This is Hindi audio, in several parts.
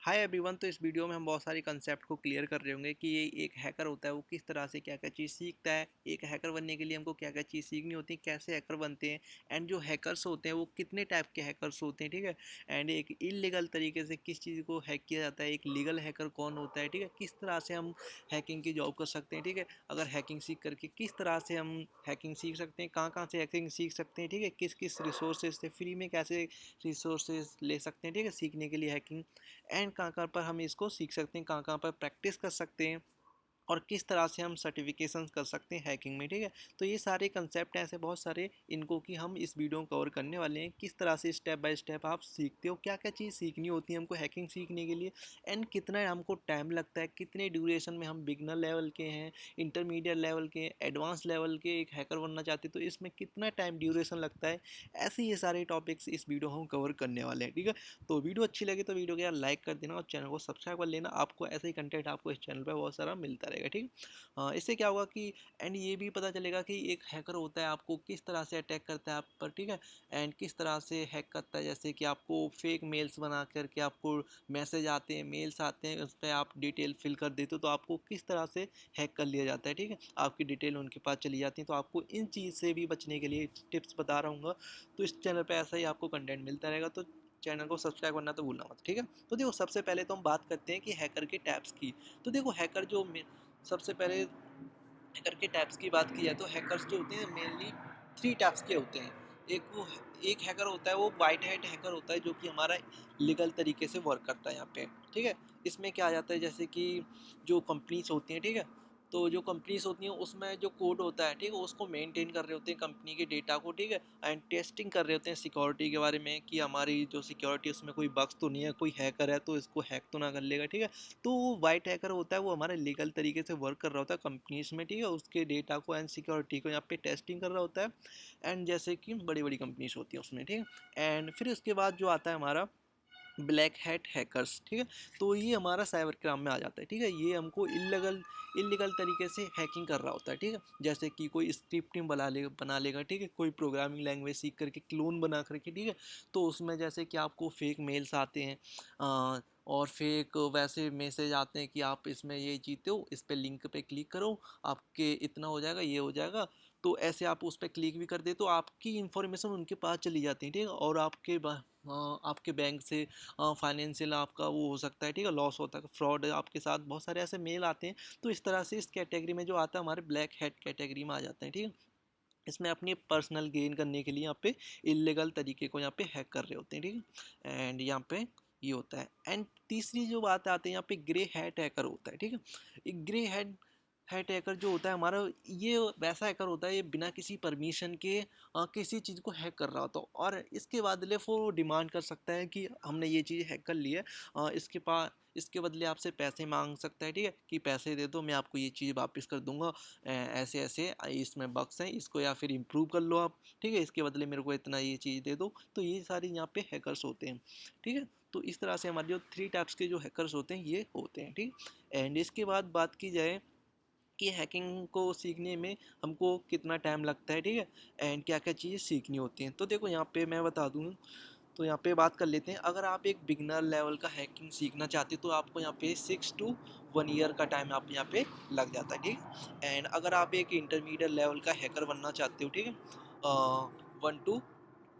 Hi everyone. तो इस वीडियो में हम बहुत सारे कंसेप्ट को क्लियर कर रहे होंगे कि ये एक हैकर होता है वो किस तरह से क्या क्या चीज़ सीखता है। एक हैकर बनने के लिए हमको क्या क्या चीज़ सीखनी होती है, कैसे हैकर बनते हैं, एंड जो हैकर्स होते हैं वो कितने टाइप के हैकर्स होते हैं, ठीक है। एंड एक इलीगल तरीके से किस चीज़ को हैक किया जाता है, एक लीगल हैकर कौन होता है, ठीक है। किस तरह से हम हैकिंग की जॉब कर सकते हैं, ठीक है। अगर हैकिंग सीख करके किस तरह से हम हैकिंग सीख सकते हैं, कहाँ कहाँ से हैकिंग सीख सकते हैं, ठीक है। किस किस रिसोर्सेज से फ्री में कैसे रिसोर्सेज ले सकते हैं, ठीक है, सीखने के लिए हैकिंग। एंड कहाँ कहाँ पर हम इसको सीख सकते हैं, कहाँ कहाँ पर प्रैक्टिस कर सकते हैं, और किस तरह से हम सर्टिफिकेशन कर सकते हैं हैकिंग में, ठीक है। तो ये सारे कंसेप्ट हैं ऐसे बहुत सारे, इनको कि हम इस वीडियो में कवर करने वाले हैं। किस तरह से स्टेप बाय स्टेप आप सीखते हो, क्या क्या चीज़ सीखनी होती है हमको हैकिंग सीखने के लिए, एंड कितना हमको टाइम लगता है, कितने ड्यूरेशन में हम बिगनर लेवल के हैं, इंटरमीडिएट लेवल के, एडवांस लेवल के एक हैकर बनना चाहते हैं तो इसमें कितना टाइम ड्यूरेशन लगता है। ऐसे ये सारे टॉपिक्स इस वीडियो हम कवर करने वाले हैं, ठीक है। तो वीडियो अच्छी लगी तो वीडियो को यार लाइक कर देना और चैनल को सब्सक्राइब कर लेना। आपको ऐसे ही कंटेंट आपको इस चैनल पर बहुत सारा मिलता रहेगा, ठीक। इससे क्या होगा कि एंड ये भी पता चलेगा कि एक हैकर होता है आपको किस तरह से अटैक करता है आप पर, ठीक है। एंड किस तरह से हैक करता है, जैसे कि आपको फेक मेल्स बना करके आपको मैसेज आते हैं, मेल्स आते हैं, उस पर आप डिटेल फिल कर देते हो तो आपको किस तरह से हैक कर लिया जाता है, ठीक है। आपकी डिटेल उनके पास चली जाती है। तो आपको इन चीज़ से भी बचने के लिए टिप्स बता रहा हूँ। तो इस चैनल पर ऐसा ही आपको कंटेंट मिलता रहेगा, तो चैनल को सब्सक्राइब करना तो भूलना मत, ठीक है। तो देखो सबसे पहले तो हम बात करते हैं कि हैकर के टैप्स की। तो देखो हैकर जो सबसे पहले हैकर के टैप्स की बात की जाए तो हैकर्स जो होते हैं मेनली थ्री टैप्स के होते हैं। एक हैकर होता है वो वाइट हैट हैकर होता है जो कि हमारा लीगल तरीके से वर्क करता है यहाँ पे, ठीक है। इसमें क्या आ जाता है, जैसे कि जो कंपनीज होती हैं, ठीक है। तो जो कंपनीज होती हैं उसमें जो कोड होता है, ठीक है, उसको मेंटेन कर रहे होते हैं कंपनी के डेटा को, ठीक है। एंड टेस्टिंग कर रहे होते हैं सिक्योरिटी के बारे में कि हमारी जो सिक्योरिटी उसमें कोई बग्स तो नहीं है, कोई हैकर है तो इसको हैक तो ना कर लेगा, ठीक है। तो वाइट हैकर होता है वो हमारे लीगल तरीके से वर्क कर रहा होता है कंपनीज में, ठीक है। उसके डेटा को एंड सिक्योरिटी को यहाँ पे टेस्टिंग कर रहा होता है। एंड जैसे कि बड़ी बड़ी कंपनीज होती हैं उसमें, ठीक है। एंड फिर उसके बाद जो आता है हमारा ब्लैक हैट हैकर्स, ठीक है। तो ये हमारा साइबर क्राइम में आ जाता है, ठीक है। ये हमको इलीगल तरीके से हैकिंग कर रहा होता है, ठीक है। जैसे कि कोई स्क्रिप्टिंग बना लेगा, ठीक है, कोई प्रोग्रामिंग लैंग्वेज सीख करके क्लोन बना करके, ठीक है। तो उसमें जैसे कि आपको फेक मेल्स आते हैं, और फेक वैसे मैसेज आते हैं कि आप इसमें ये जीते हो, इस पे लिंक पे क्लिक करो, आपके इतना हो जाएगा, ये हो जाएगा। तो ऐसे आप उस पर क्लिक भी कर दे तो आपकी इंफॉर्मेशन उनके पास चली जाती है, ठीक है। और आपके बैंक से फाइनेंशियल आपका वो हो सकता है, ठीक है, लॉस होता है, फ्रॉड आपके साथ बहुत सारे ऐसे मेल आते हैं। तो इस तरह से इस कैटेगरी में जो आता है हमारे ब्लैक हैट कैटेगरी में आ जाते हैं, ठीक है। इसमें अपनी पर्सनल गेन करने के लिए यहाँ पे इलीगल तरीके को यहाँ पे हैक कर रहे होते हैं, ठीक है। एंड यहाँ पे ये होता है। एंड तीसरी जो बात आती है यहाँ पे ग्रे हैट हैकर होता है, ठीक है। एक ग्रे हैट हैट हैकर जो होता है हमारा, ये वैसा हैकर होता है ये बिना किसी परमिशन के किसी चीज़ को हैक कर रहा होता है, और इसके बदले वो डिमांड कर सकता है कि हमने ये चीज़ हैक कर ली है, इसके बदले आपसे पैसे मांग सकता है, ठीक है, कि पैसे दे दो मैं आपको ये चीज़ वापस कर दूंगा, ऐसे ऐसे इसमें बग्स हैं, इसको या फिर इम्प्रूव कर लो आप, ठीक है, इसके बदले मेरे को इतना ये चीज़ दे दो। तो ये सारे यहाँ पे हैकर्स होते हैं, ठीक है। तो इस तरह से हमारे जो थ्री टाइप्स के जो हैकर्स होते हैं ये होते हैं, ठीक। एंड इसके बाद बात की जाए कि हैकिंग को सीखने में हमको कितना टाइम लगता है, ठीक है, एंड क्या क्या चीज़ सीखनी होती हैं। तो देखो यहाँ पे मैं बता दूँ, तो यहाँ पे बात कर लेते हैं। अगर आप एक बिगनर लेवल का हैकिंग सीखना चाहते हो तो आपको यहाँ पे 6 to 1 year का टाइम आप यहाँ पे लग जाता है, ठीक है। एंड अगर आप एक इंटरमीडिएट लेवल का हैकर बनना चाहते हो, ठीक है, 1 to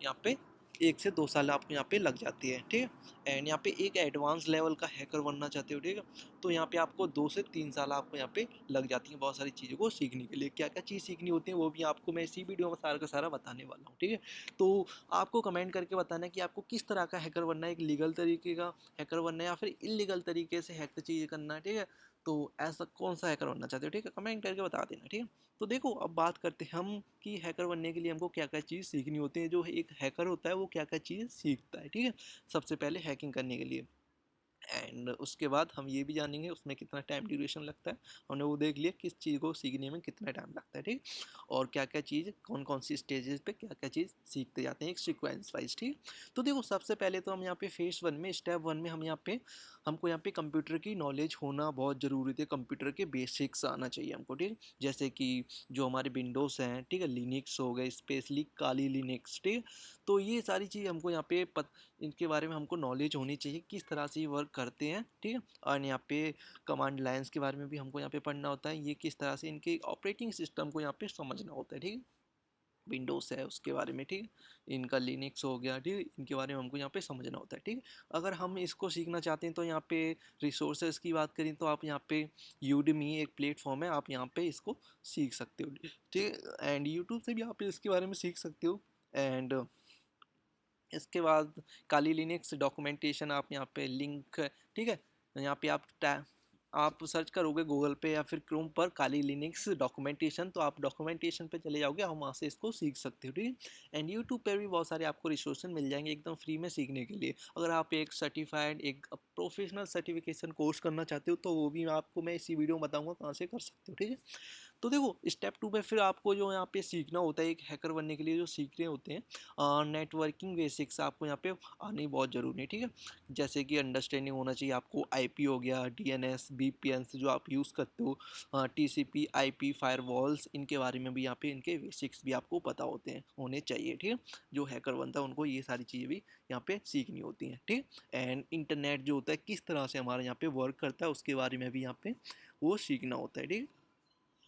यहाँ पे 1 से 2 साल आपको यहाँ पे लग जाती है, ठीक है। एंड यहाँ पे एक एडवांस लेवल का हैकर बनना चाहते हो, ठीक है, तो यहाँ पे आपको 2 से 3 साल आपको यहाँ पे लग जाती है बहुत सारी चीज़ों को सीखने के लिए। क्या क्या चीज़ सीखनी होती है वो भी आपको मैं इसी वीडियो में सारा का सारा बताने वाला हूँ, ठीक है। तो आपको कमेंट करके बताना है कि आपको किस तरह का हैकर बनना है, एक लीगल तरीके का हैकर बनना है या फिर इलीगल तरीके से हैक चीज़ करना है, ठीक है। तो ऐसा कौन सा हैकर बनना चाहते हो, ठीक है, कमेंट करके बता देना, ठीक है। तो देखो अब बात करते हैं हम कि हैकर बनने के लिए हमको क्या क्या चीज़ सीखनी होती है। जो एक हैकर होता है वो क्या क्या चीज़ सीखता है, ठीक है, सबसे पहले हैकिंग करने के लिए। एंड उसके बाद हम ये भी जानेंगे उसमें कितना टाइम ड्यूरेशन लगता है। हमने वो देख लिया किस चीज़ को सीखने में कितना टाइम लगता है, ठीक, और क्या क्या चीज़ कौन कौन सी स्टेजेस पे क्या क्या चीज़ सीखते जाते हैं एक सीक्वेंस वाइज, ठीक। तो देखो सबसे पहले तो हम यहाँ पे फेज 1 में स्टेप 1 में हमको यहाँ पे कंप्यूटर की नॉलेज होना बहुत ज़रूरी है। कंप्यूटर के बेसिक्स आना चाहिए हमको, ठीक, जैसे कि जो हमारे विंडोज़ हैं, ठीक है, लिनक्स हो गए, स्पेशली काली लिनक्स, ठीक। तो ये सारी चीज़ हमको यहाँ पे इनके बारे में हमको नॉलेज होनी चाहिए किस तरह से ये वर्क करते हैं, ठीक है। और यहाँ पे कमांड लाइन्स के बारे में भी हमको यहाँ पे पढ़ना होता है, ये किस तरह से इनके ऑपरेटिंग सिस्टम को यहाँ पे समझना होता है, ठीक है। विंडोज़ है उसके बारे में, ठीक है, इनका लिनक्स हो गया, ठीक है, इनके बारे में हमको यहाँ पे समझना होता है, ठीक है। अगर हम इसको सीखना चाहते हैं तो यहाँ पे रिसोर्सेज की बात करें तो आप यहाँ पे यूडमी एक प्लेटफॉर्म है, आप यहाँ पे इसको सीख सकते हो, ठीक है। एंड यूट्यूब से भी आप इसके बारे में सीख सकते हो। एंड इसके बाद काली लिनक्स डॉक्यूमेंटेशन आप यहाँ पे लिंक, ठीक है, यहाँ पे आप सर्च करोगे गूगल पे या फिर क्रोम पर काली लिनक्स डॉक्यूमेंटेशन, तो आप डॉक्यूमेंटेशन पे चले जाओगे, हम वहाँ से इसको सीख सकते हो, ठीक है। एंड यूट्यूब पर भी बहुत सारे आपको रिसोर्सेज मिल जाएंगे एकदम फ्री में सीखने के लिए। अगर आप एक सर्टिफाइड एक प्रोफेशनल सर्टिफिकेशन कोर्स करना चाहते हो तो वो भी आपको मैं इसी वीडियो में बताऊँगा कहाँ से कर सकते हो, ठीक है। तो देखो स्टेप 2 में फिर आपको जो यहाँ पे सीखना होता है एक हैकर बनने के लिए जो सीख रहे होते हैं नेटवर्किंग बेसिक्स आपको यहाँ पे आनी बहुत ज़रूरी है, ठीक है। जैसे कि अंडरस्टैंडिंग होना चाहिए आपको आईपी हो गया, डीएनएस, वीपीएन्स जो आप यूज़ करते हो, टीसीपी, आईपी, फायरवॉल्स, इनके बारे में भी यहाँ पे इनके बेसिक्स भी आपको पता होते हैं, होने चाहिए, ठीक है। जो हैकर बनता है उनको ये सारी चीज़ें भी यहाँ पे सीखनी होती हैं, ठीक है। एंड इंटरनेट जो होता है किस तरह से हमारे यहाँ पे वर्क करता है उसके बारे में भी यहाँ पे वो सीखना होता है, ठीक है।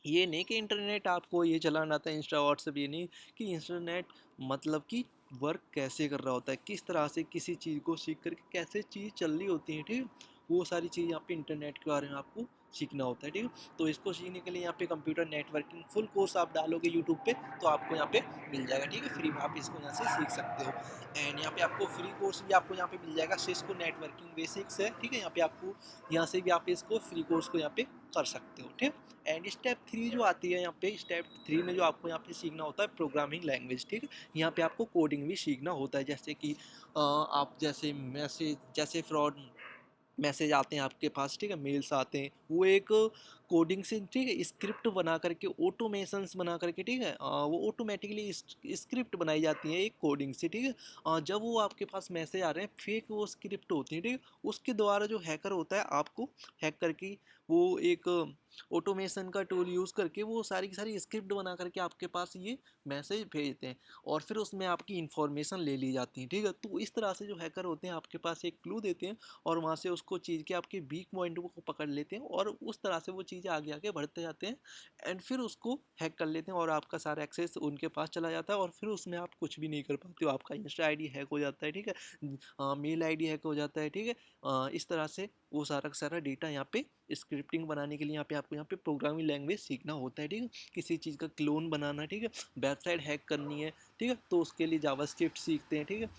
ये नहीं कि इंटरनेट आपको ये चलाना आता है इंस्टा व्हाट्सएप, ये नहीं कि इंटरनेट मतलब कि वर्क कैसे कर रहा होता है, किस तरह से किसी चीज़ को सीख करके कैसे चीज़ चल रही होती है, ठीक है। वो सारी चीज़ यहाँ पे इंटरनेट के बारे में आपको सीखना होता है, ठीक है। तो इसको सीखने के लिए यहाँ पे कंप्यूटर नेटवर्किंग फुल कोर्स आप डालोगे यूट्यूब पे तो आपको यहाँ पे मिल जाएगा, ठीक है, फ्री में आप इसको यहाँ से सीख सकते हो। एंड यहाँ पे आपको फ्री कोर्स भी आपको यहाँ पे मिल जाएगा, सिस्को नेटवर्किंग बेसिक्स है, ठीक है। यहाँ पे आपको यहाँ से भी आप इसको फ्री कोर्स को यहाँ पे कर सकते हो, ठीक है। एंड स्टेप 3 जो आती है यहाँ पे, स्टेप 3 में जो आपको यहाँ पे सीखना होता है प्रोग्रामिंग लैंग्वेज, ठीक है। यहाँ पे आपको कोडिंग भी सीखना होता है, जैसे कि आप जैसे मैसेज जैसे फ्रॉड मैसेज आते हैं आपके पास, ठीक है, मेल्स आते हैं, वो एक कोडिंग से, ठीक है, स्क्रिप्ट बना करके ऑटोमेशंस बना करके, ठीक है, वो ऑटोमेटिकली स्क्रिप्ट बनाई जाती है एक कोडिंग से, ठीक है। जब वो आपके पास मैसेज आ रहे हैं फेक वो स्क्रिप्ट होती है, ठीक है, उसके द्वारा जो हैकर होता है आपको हैक करके वो एक ऑटोमेशन का टूल यूज़ करके वो सारी की सारी स्क्रिप्ट बना करके आपके पास ये मैसेज भेजते हैं और फिर उसमें आपकी इन्फॉर्मेशन ले ली जाती है, ठीक है। तो इस तरह से जो हैकर होते हैं आपके पास एक क्लू देते हैं और वहाँ से उसको चीज़ के आपके वीक पॉइंट को पकड़ लेते हैं और उस तरह से वो चीज़ें आगे आगे बढ़ते जाते हैं एंड फिर उसको हैक कर लेते हैं और आपका सारा एक्सेस उनके पास चला जाता है और फिर उसमें आप कुछ भी नहीं कर पाते हो, आपका इंस्टा आईडी हैक हो जाता है, ठीक है, मेल आईडी हैक हो जाता है, ठीक है। इस तरह से वो सारा का सारा डेटा यहाँ पे स्क्रिप्टिंग बनाने के लिए यहाँ पे आपको यहाँ पे प्रोग्रामिंग लैंग्वेज सीखना होता है, ठीक है। किसी चीज़ का क्लोन बनाना, ठीक है, वेबसाइट हैक करनी है, ठीक है, तो उसके लिए जावास्क्रिप्ट सीखते हैं, ठीक है।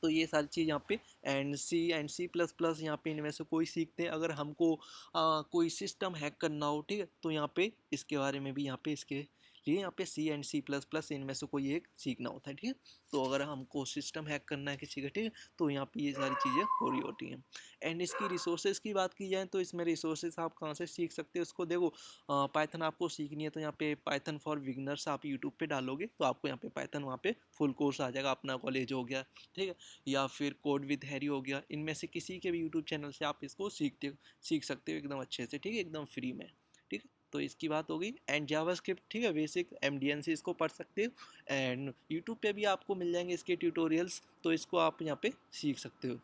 तो ये सारी चीज़ यहाँ पे एंड सी प्लस प्लस यहाँ पे इनमें से कोई सीखते हैं। अगर हमको कोई सिस्टम हैक करना हो, ठीक है, तो यहाँ पे इसके बारे में भी यहाँ पे इसके लिए यहाँ पे सी एंड सी प्लस प्लस इनमें से कोई एक सीखना होता है, ठीक है। तो अगर हमको सिस्टम हैक करना है किसी का, ठीक है, तो यहाँ पे ये सारी चीज़ें हो रही होती हैं। एंड इसकी रिसोर्सेज की बात की जाए तो इसमें रिसोर्सेज आप कहाँ से सीख सकते हो इसको देखो, पाइथन आपको सीखनी है तो यहाँ पे पाइथन फॉर बिगनर्स आप यूट्यूब पे डालोगे तो आपको यहाँ पे पाइथन वहाँ पे फुल कोर्स आ जाएगा, अपना कॉलेज हो गया, ठीक है, या फिर कोड विद हैरी हो गया, इनमें से किसी के भी यूट्यूब चैनल से आप इसको सीख सकते हो एकदम अच्छे से, ठीक है, एकदम फ्री में, ठीक है। तो इसकी बात हो गई। एंड जावास्क्रिप्ट, ठीक है, बेसिक एमडीएन से इसको पढ़ सकते हो एंड यूट्यूब पे भी आपको मिल जाएंगे इसके ट्यूटोरियल्स, तो इसको आप यहाँ पे सीख सकते हो,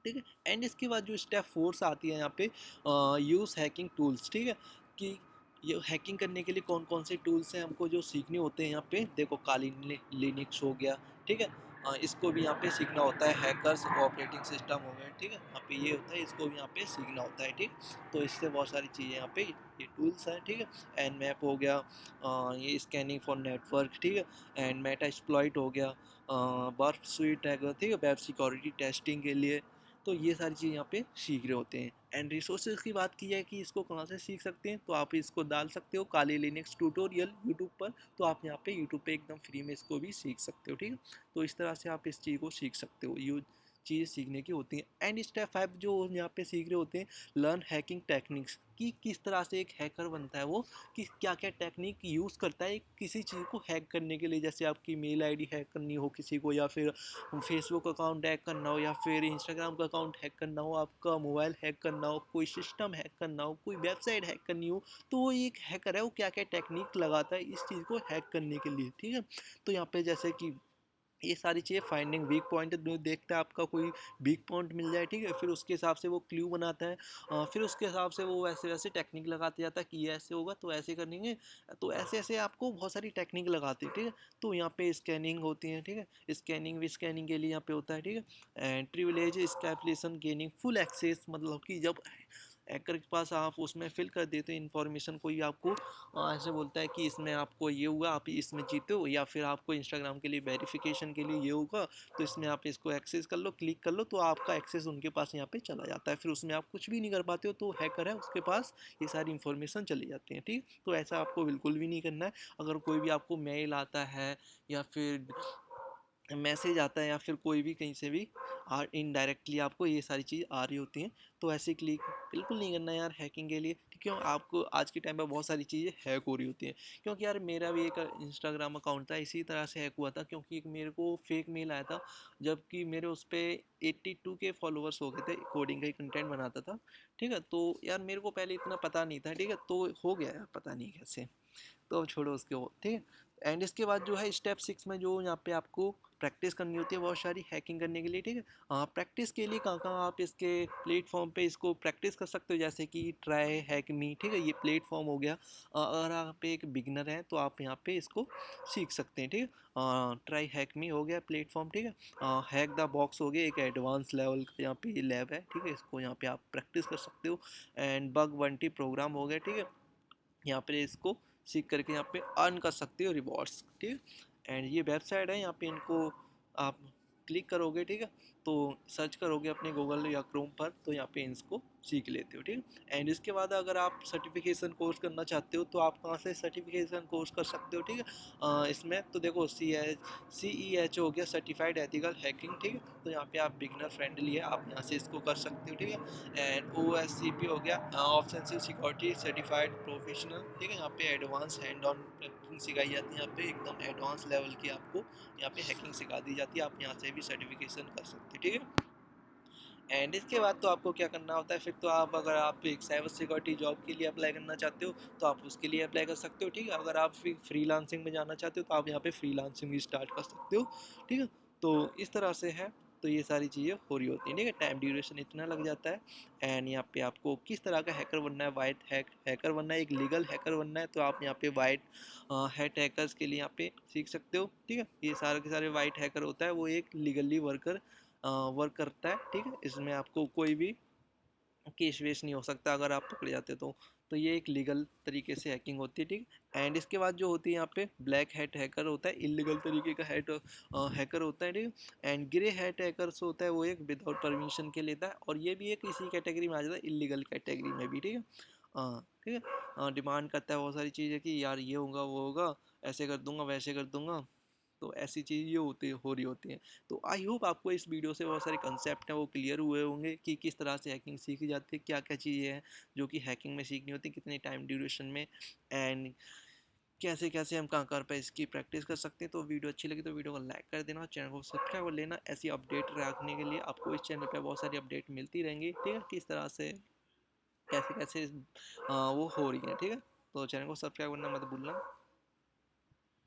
ठीक है। एंड इसके बाद जो स्टेप 4 आती है यहाँ पे यूज़ हैकिंग टूल्स, ठीक है, कि ये हैकिंग करने के लिए कौन कौन से टूल्स हैं हमको जो सीखने होते हैं यहाँ पे देखो, काली लिनक्स हो गया, ठीक है, इसको भी यहाँ पे सीखना होता है, हैकर्स ऑपरेटिंग सिस्टम हो गए, ठीक है, यहाँ पे ये होता है, इसको भी यहाँ पे सीखना होता है, ठीक। तो इससे बहुत सारी चीज़ें यहाँ पे ये टूल्स हैं, ठीक है। एंड मैप हो गया, ये स्कैनिंग फॉर नेटवर्क, ठीक है, एंड मेटा एक्सप्लॉइट हो गया, बर्फ स्वीट है, ठीक है, वेब सिक्योरिटी टेस्टिंग के लिए। तो ये सारी चीज़ यहाँ पे सीख रहे होते हैं। एंड रिसोर्सेज की बात की जाए कि इसको कहाँ से सीख सकते हैं तो आप इसको डाल सकते हो काली लिनक्स ट्यूटोरियल यूट्यूब पर, तो आप यहाँ पे यूट्यूब पे एकदम फ्री में इसको भी सीख सकते हो, ठीक है। तो इस तरह से आप इस चीज़ को सीख सकते हो, ये चीज़ सीखने की होती हैं। एंड स्टेप 5 जो यहाँ पे सीख रहे होते हैं लर्न हैकिंग टेक्निक्स, कि किस तरह से एक हैकर बनता है वो, कि क्या क्या टेक्निक यूज़ करता है किसी चीज़ को हैक करने के लिए, जैसे आपकी मेल आईडी हैक करनी हो किसी को, या फिर फेसबुक अकाउंट हैक करना हो, या फिर इंस्टाग्राम का अकाउंट हैक करना हो, आपका मोबाइल हैक करना हो, कोई सिस्टम हैक करना हो, कोई वेबसाइट हैक करनी हो, तो वो एक हैकर है, वो क्या क्या टेक्निक लगाता है इस चीज़ को हैक करने के लिए, ठीक है। तो यहाँ पे जैसे कि ये सारी चीज़ें फाइंडिंग वीक पॉइंट देखता है, आपका कोई वीक पॉइंट मिल जाए, ठीक है, फिर उसके हिसाब से वो क्लू बनाता है। फिर उसके हिसाब से वो वैसे वैसे टेक्निक लगाते जाता है कि ये ऐसे होगा तो ऐसे करेंगे, तो ऐसे ऐसे आपको बहुत सारी टेक्निक लगाते हैं, ठीक है। तो यहाँ पे स्कैनिंग होती है, ठीक है, स्कैनिंग भी स्कैनिंग के लिए यहाँ पे होता है, ठीक है। And privilege escalation gaining full access, मतलब कि जब हैकर के पास आप उसमें फिल कर देते हो इन्फॉर्मेशन, कोई आपको ऐसे बोलता है कि इसमें आपको ये हुआ, आप इसमें जीते हो, या फिर आपको इंस्टाग्राम के लिए वेरिफिकेशन के लिए ये होगा, तो इसमें आप इसको एक्सेस कर लो, क्लिक कर लो, तो आपका एक्सेस उनके पास यहाँ पे चला जाता है, फिर उसमें आप कुछ भी नहीं कर पाते हो, तो हैकर है उसके पास ये सारी इन्फॉर्मेशन चली जाती है, ठीक। तो ऐसा आपको बिल्कुल भी नहीं करना है। अगर कोई भी आपको मेल आता है या फिर मैसेज आता है या फिर कोई भी कहीं से भी इनडायरेक्टली आपको ये सारी चीज़ आ रही होती हैं, तो ऐसे क्लिक बिल्कुल नहीं करना यार हैकिंग के लिए, क्योंकि आपको आज के टाइम पे बहुत सारी चीज़ें हैक हो रही होती हैं। क्योंकि यार मेरा भी एक इंस्टाग्राम अकाउंट था, इसी तरह से हैक हुआ था, क्योंकि एक मेरे को फेक मेल आया था, जबकि मेरे उस पर 82 के फॉलोअर्स हो गए थे, कोडिंग का ही कंटेंट बनाता था, ठीक है। तो यार मेरे को पहले इतना पता नहीं था, ठीक है, तो हो गया यार पता नहीं कैसे, तो अब छोड़ो उसके वो, ठीक है। एंड इसके बाद जो है स्टेप 6 में जो यहाँ पे आपको प्रैक्टिस करनी होती है बहुत सारी हैकिंग करने के लिए, ठीक है। प्रैक्टिस के लिए कहाँ कहाँ आप इसके प्लेटफॉर्म पे इसको प्रैक्टिस कर सकते हो, जैसे कि ट्राई हैक मी, ठीक है, ये प्लेटफॉर्म हो गया। अगर आप एक बिगनर हैं तो आप यहाँ पे इसको सीख सकते हैं, ठीक है। ट्राई हैक मी हो गया प्लेटफॉर्म, ठीक है। हैक द बॉक्स हो गया एक एडवांस लेवल का यहाँ पे लैब है, ठीक है, इसको यहाँ पे आप प्रैक्टिस कर सकते हो। एंड बग बंटी प्रोग्राम हो गया, ठीक है, यहाँ पे इसको सीख करके यहाँ पे अर्न कर सकते हो रिवॉर्ड्स, ठीक है। एंड ये वेबसाइट है, यहाँ पे इनको आप क्लिक करोगे, ठीक है, तो सर्च करोगे अपने गूगल या क्रोम पर, तो यहाँ पे इसको सीख लेते हो, ठीक है। एंड इसके बाद अगर आप सर्टिफिकेशन कोर्स करना चाहते हो तो आप कहाँ से सर्टिफिकेशन कोर्स कर सकते हो, ठीक है। इसमें तो देखो CEH हो गया सर्टिफाइड एथिकल हैकिंग, ठीक है, तो यहाँ पे आप बिगनर फ्रेंडली है, आप यहाँ से इसको कर सकते हो, ठीक है। एंड OSCP हो गया ऑफेंसिव सिक्योरिटी सर्टिफाइड प्रोफेशनल, ठीक है, यहाँ पे एडवांस हैंड ऑन हैकिंग सिखाई जाती है, यहाँ पे एकदम एडवांस लेवल की आपको यहाँ पे हैकिंग सिखा दी जाती है, आप यहाँ से भी सर्टिफिकेशन कर सकते हैं, ठीक है। एंड इसके बाद तो आपको क्या करना होता है, फिर तो आप अगर आप एक साइबर सिक्योरिटी जॉब के लिए अप्लाई करना चाहते हो तो आप उसके लिए अप्लाई कर सकते हो, ठीक है। अगर आप फ्रीलांसिंग में जाना चाहते हो तो आप यहाँ पे फ्रीलांसिंग भी स्टार्ट कर सकते हो, ठीक है। तो इस तरह से है, तो ये सारी चीज़ें हो रही होती हैं, ठीक है। टाइम ड्यूरेशन इतना लग जाता है। एंड यहाँ पे आपको किस तरह का हैकर बनना है, वाइट हैकर बनना है, एक लीगल हैकर बनना है, तो आप यहाँ पे वाइट हैट हैकर्स के लिए यहाँ पे सीख सकते हो, ठीक है। ये सारे के सारे वाइट हैकर होता है, वो एक लीगली वर्क करता है, ठीक है। इसमें आपको कोई भी केस वेस नहीं हो सकता अगर आप पकड़े जाते तो ये एक लीगल तरीके से हैकिंग होती है, ठीक। एंड इसके बाद जो होती है यहाँ पे ब्लैक हैट हैकर होता है, इलीगल तरीके का हैकर होता है, ठीक है। एंड ग्रे हैट हैकर्स होता है, वो एक विदाउट परमिशन के लेता है, और ये भी एक इसी कैटेगरी में आ जाता है, इलीगल कैटेगरी में भी, ठीक है। ठीक है, डिमांड करता है बहुत सारी चीज़ें कि यार ये होगा वो होगा, ऐसे कर दूंगा वैसे कर दूंगा, तो ऐसी चीज़ ये हो रही होती हैं। तो आई होप आपको इस वीडियो से बहुत सारे कंसेप्ट हैं वो क्लियर हुए होंगे कि किस तरह से हैकिंग सीखी जाती है, क्या क्या चीज़ें हैं जो कि हैकिंग में सीखनी होती है, कितने टाइम ड्यूरेशन में, एंड कैसे कैसे हम कहाँ कहाँ पर इसकी प्रैक्टिस कर सकते हैं। तो वीडियो अच्छी लगी तो वीडियो को लाइक कर देना, चैनल को सब्सक्राइब कर लेना, ऐसी अपडेट रखने के लिए आपको इस चैनल पर बहुत सारी अपडेट मिलती रहेंगी, ठीक है, किस तरह से कैसे कैसे वो हो रही है, ठीक है। तो चैनल को सब्सक्राइब करना मत भूलना।